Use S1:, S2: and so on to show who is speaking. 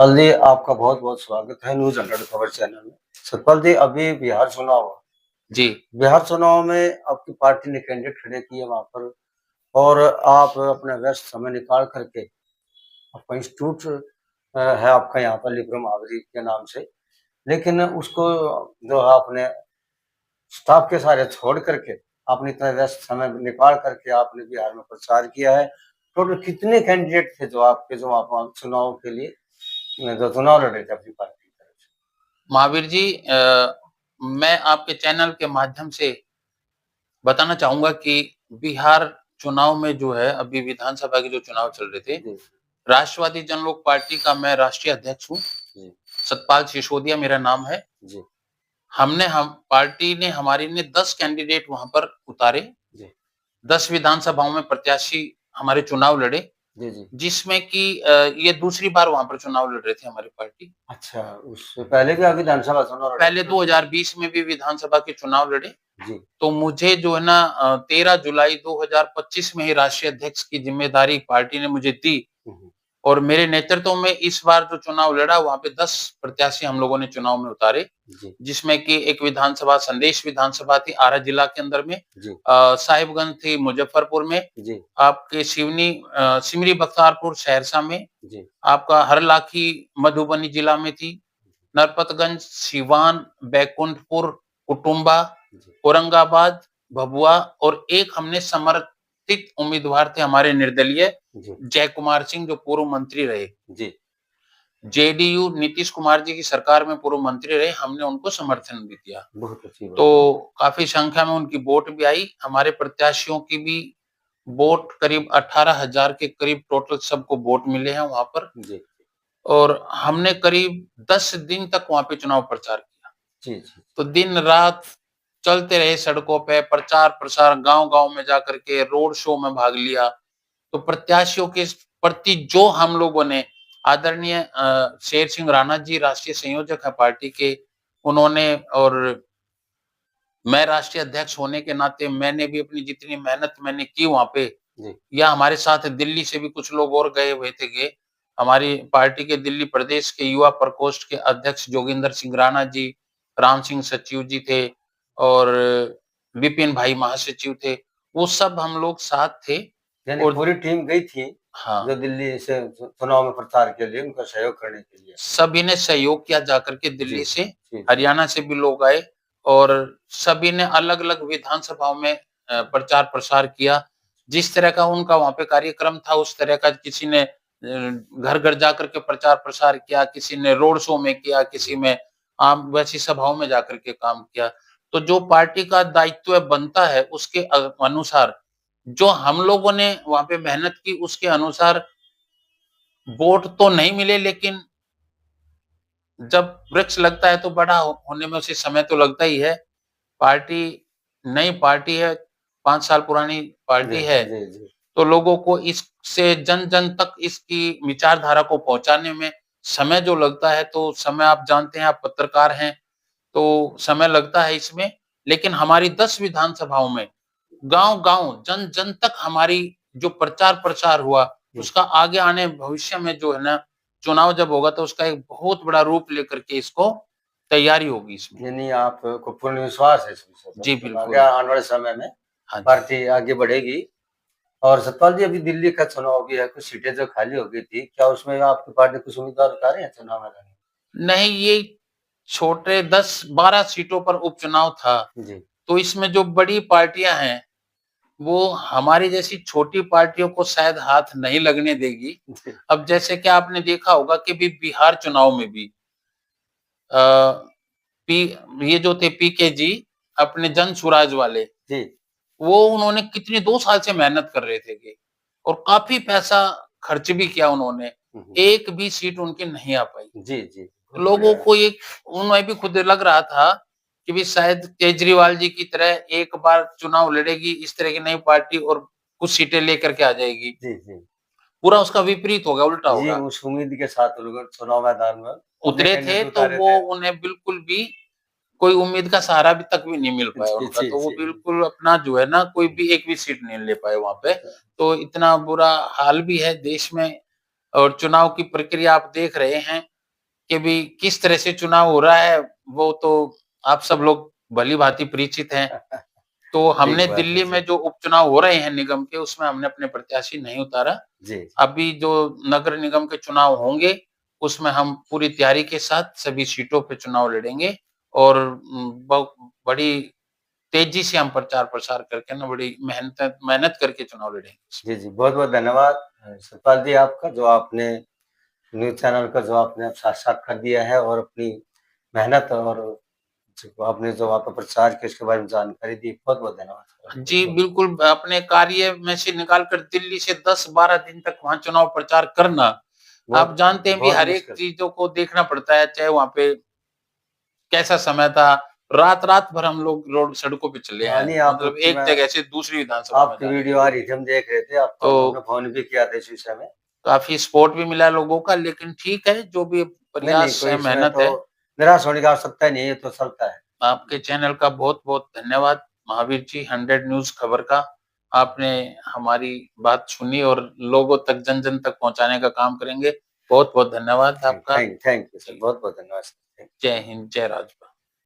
S1: सतपाल जी, आपका बहुत-बहुत स्वागत है न्यूज़ 100 खबर चैनल में। सतपाल जी, अभी बिहार चुनाव हुआ।
S2: जी।
S1: बिहार चुनाव में आपकी पार्टी ने कैंडिडेट खड़े किए वहाँ पर और आप अपना व्यस्त समय निकाल कर के आपका इंस्टीट्यूट है आपका यहाँ पर लिब्रो महावीर के नाम से, लेकिन उसको जो है आपने स्टाफ के सहारे छोड़ कर के आपने इतना व्यस्त समय निकाल कर के आपने बिहार में प्रचार किया है। टोटल कितने कैंडिडेट थे जो आपके जो आप वहाँ चुनाव के लिए जो चुनाव लड़ रहे थे अपनी पार्टी की तरफ से?
S2: महावीर जी, मैं आपके चैनल के माध्यम से बताना चाहूँगा कि बिहार चुनाव में जो है अभी विधानसभा के जो चुनाव चल रहे थे,
S1: जी,
S2: राष्ट्रवादी जनलोक पार्टी का मैं राष्ट्रीय अध्यक्ष हूँ।
S1: जी,
S2: सतपाल सिसोदिया मेरा नाम है।
S1: जी,
S2: हम पार्टी ने हमारी ने 10 कैंडिडेट वहाँ पर उतारे।
S1: जी,
S2: 10 विधानसभाओं में प्रत्याशी हमारे चुनाव लड़े,
S1: जी, जी।
S2: जिसमें कि ये दूसरी बार वहाँ पर चुनाव लड़ रहे थे हमारी पार्टी।
S1: अच्छा, उससे पहले भी आप विधानसभा चुनाव लड़े
S2: पहले
S1: थे?
S2: 2020 में भी विधानसभा के चुनाव लड़े।
S1: जी।
S2: तो मुझे जो है ना 13 जुलाई 2025 में ही राष्ट्रीय अध्यक्ष की ज़िम्मेदारी पार्टी ने मुझे दी
S1: हुँ, हुँ।
S2: और मेरे नेतृत्व में इस बार जो चुनाव लड़ा वहाँ पे 10 प्रत्याशी हम लोगों ने चुनाव में उतारे,
S1: जी,
S2: जिसमें कि एक विधानसभा संदेश विधानसभा थी आरा जिला के अंदर में,
S1: जी,
S2: साहिबगंज थी मुजफ्फरपुर में,
S1: जी,
S2: आपके सिमरी बख्तियारपुर सहरसा में,
S1: जी,
S2: आपका हरलाखी मधुबनी जिला में थी, नरपतगंज, सिवान, बैकुंठपुर, कुटुंबा,
S1: जी,
S2: औरंगाबाद, भभुआ और एक हमने समर्थित उम्मीदवार थे हमारे निर्दलीय
S1: जी,
S2: जय कुमार सिंह जो पूर्व मंत्री रहे।
S1: जी।
S2: जेडीयू नीतीश कुमार जी की सरकार में पूर्व मंत्री रहे, हमने उनको समर्थन भी दिया।
S1: बहुत अच्छी बात है।
S2: तो काफ़ी संख्या में उनकी वोट भी आई, हमारे प्रत्याशियों की भी वोट करीब 18,000 के करीब टोटल सबको वोट मिले हैं वहाँ पर।
S1: जी,
S2: और हमने करीब 10 दिन तक वहाँ पे चुनाव प्रचार किया।
S1: जी, जी,
S2: तो दिन-रात चलते रहे सड़कों पे प्रचार-प्रसार, गाँव-गाँव में जाकर के रोड शो में भाग लिया। तो प्रत्याशियों के प्रति जो हम लोगों ने आदरणीय शेर सिंह राणा जी राष्ट्रीय संयोजक हैं पार्टी के, उन्होंने और मैं राष्ट्रीय अध्यक्ष होने के नाते मैंने भी अपनी जितनी मेहनत मैंने की वहाँ पे,
S1: जी,
S2: या हमारे साथ दिल्ली से भी कुछ लोग और गए हुए थे। हमारी पार्टी के दिल्ली प्रदेश के युवा प्रकोष्ठ के अध्यक्ष जोगिंदर सिंह राणा जी, राम सिंह सचिव जी थे और विपिन भाई महासचिव थे। वो सब हम लोग साथ थे
S1: यानी
S2: और
S1: पूरी टीम गई थी,
S2: हाँ,
S1: जो दिल्ली से चुनाव में प्रचार के लिए उनका सहयोग करने के लिए।
S2: सभी ने सहयोग किया जाकर के
S1: जी,
S2: दिल्ली से,
S1: जी, जी,
S2: हरियाणा से भी लोग आए और सभी ने अलग-अलग विधानसभाओं में प्रचार-प्रसार किया। जिस तरह का उनका वहाँ पे कार्यक्रम था उस तरह का किसी ने घर-घर जाकर के प्रचार-प्रसार किया, किसी ने रोड शो में किया, किसी
S1: जी,
S2: में आम वैसी सभाओं में जाकर के काम किया। तो जो पार्टी का दायित्व बनता है उसके अनुसार जो हम लोगों ने वहाँ पे मेहनत की उसके अनुसार वोट तो नहीं मिले, लेकिन जब वृक्ष लगता है तो बड़ा होने में उसे समय तो लगता ही है। पार्टी नई पार्टी है, 5 साल पुरानी
S1: जी,
S2: पार्टी है,
S1: जी, जी,
S2: तो लोगों को इससे जन-जन तक इसकी विचारधारा को पहुँचाने में समय जो लगता है, तो समय आप जानते हैं, आप पत्रकार हैं, तो समय लगता है इसमें। लेकिन हमारी 10 विधानसभाओं में गाँव-गाँव, जन-जन तक हमारी जो प्रचार-प्रसार हुआ,
S1: जी।
S2: उसका आगे आने भविष्य में जो है ना, चुनाव जब होगा तो उसका एक बहुत बड़ा रूप लेकर के इसको तैयारी होगी इसमें।
S1: यानी आपको पूर्ण विश्वास है इस विषय पर,
S2: जी,
S1: मतलब आगे
S2: बिल्कुल।
S1: आने वाले समय में
S2: हाँ जी।
S1: पार्टी आगे बढ़ेगी। और सतपाल जी, अभी दिल्ली का चुनाव भी है, कुछ सीटें जो खाली हो गई थी, क्या उसमें आपकी पार्टी कुछ उम्मीदवार उतारे हैं चुनाव मैदान
S2: नहीं, ये छोटे 10-12 सीटों पर उपचुनाव था,
S1: में? जी,
S2: तो इसमें जो बड़ी पार्टियाँ हैं, वो हमारी जैसी छोटी पार्टियों को शायद हाथ नहीं लगने देगी।
S1: जी,
S2: अब जैसे कि आपने देखा होगा कि भी बिहार चुनाव में भी अ, पी ये जो थे पीके जी, अपने जन सुराज वाले,
S1: जी।
S2: वो उन्होंने कितनी 2 साल से मेहनत कर रहे थे ये और काफ़ी पैसा खर्च भी किया उन्होंने,
S1: हुँ, हुँ।
S2: एक भी सीट उनकी नहीं आ पाई।
S1: जी, जी, बहुत
S2: लोगों
S1: बढ़िया।
S2: को ये उन्हें भी खुद लग रहा था कि भी शायद केजरीवाल जी की तरह एक बार चुनाव लड़ेगी इस तरह की नई पार्टी और कुछ सीटें लेकर के आ जाएगी।
S1: जी, जी।
S2: पूरा उसका विपरीत होगा, उल्टा
S1: जी,
S2: होगा।
S1: उस उम्मीद के साथ लोग चुनाव मैदान में अपने
S2: उतरे थे
S1: कैंडिडेट
S2: तो
S1: उतारे
S2: वो
S1: थे।
S2: उन्हें बिल्कुल भी कोई उम्मीद का सहारा भी तक भी नहीं मिल पाया
S1: जी,
S2: उनका,
S1: जी,
S2: तो वो
S1: जी।
S2: बिल्कुल अपना जो है ना कोई भी एक भी सीट नहीं ले पाए वहाँ पे।
S1: अच्छा।
S2: तो इतना बुरा हाल भी है देश में और चुनाव की प्रक्रिया आप देख रहे हैं। के भी किस तरह से चुनाव हो रहा है, वो तो आप सब लोग भली-भाँति परिचित हैं। तो
S1: ठीक
S2: हमने
S1: बात है
S2: दिल्ली
S1: जी।
S2: में जो उपचुनाव हो रहे हैं निगम के, उसमें हमने अपने प्रत्याशी नहीं उतारा।
S1: जी, जी।
S2: अभी जो नगर निगम के चुनाव होंगे, उसमें हम पूरी तैयारी के साथ सभी सीटों पे चुनाव लड़ेंगे और ब बड़ी तेज़ी से हम प्रचार-प्रसार करके ना बड़ी मेहनत मेहनत करके चुनाव लड़ेंगे।
S1: जी, जी। बहुत-बहुत धन्यवाद सतपाल जी आपका जो आपने न्यूज़ चैनल का जो आपने साक्षात्कार दिया है और अपनी मेहनत और जो आपने जो वहाँ पे प्रचार किया उसके बारे में जानकारी दी। बहुत-बहुत धन्यवाद सर।
S2: जी,
S1: बहुत-बहुत
S2: बिल्कुल अपने कार्य में से निकाल कर दिल्ली से 10-12 दिन तक वहाँ चुनाव प्रचार करना, आप
S1: बहुत
S2: जानते हैं भी
S1: बहुत
S2: हर एक
S1: मुश्किल।
S2: चीज़ों को देखना पड़ता है, चाहे वहाँ पे कैसा समय था, रात-रात भर हम लोग रोड सड़कों पे चले
S1: हाँ,
S2: हैं,
S1: नहीं
S2: मतलब
S1: आपकी
S2: एक
S1: मैं
S2: जगह से दूसरी विधानसभा में
S1: आपकी
S2: जाने के
S1: वीडियो आ
S2: लिए।
S1: रही थी, हम देख रहे थे, आपको
S2: तो
S1: हमने फ़ोन भी किया था इस विषय में।
S2: काफ़ी सपोर्ट भी मिला लोगों का, लेकिन ठीक है, जो भी
S1: नहीं, नहीं,
S2: प्रयास
S1: कोई
S2: है,
S1: इसमें
S2: मेहनत
S1: तो
S2: है।
S1: निराश होने की आवश्यकता ही नहीं है, ये तो चलता है।
S2: आपके चैनल का बहुत-बहुत धन्यवाद, महावीर जी, 100 न्यूज़ खबर का। आपने हमारी बात सुनी और लोगों तक, जन-जन तक पहुँचाने का काम करेंगे। बहुत-बहुत धन्यवाद आपका।
S1: थैंक यू सर,
S2: जी,
S1: बहुत-बहुत धन्यवाद सर।
S2: जय हिंद, जय राजपा।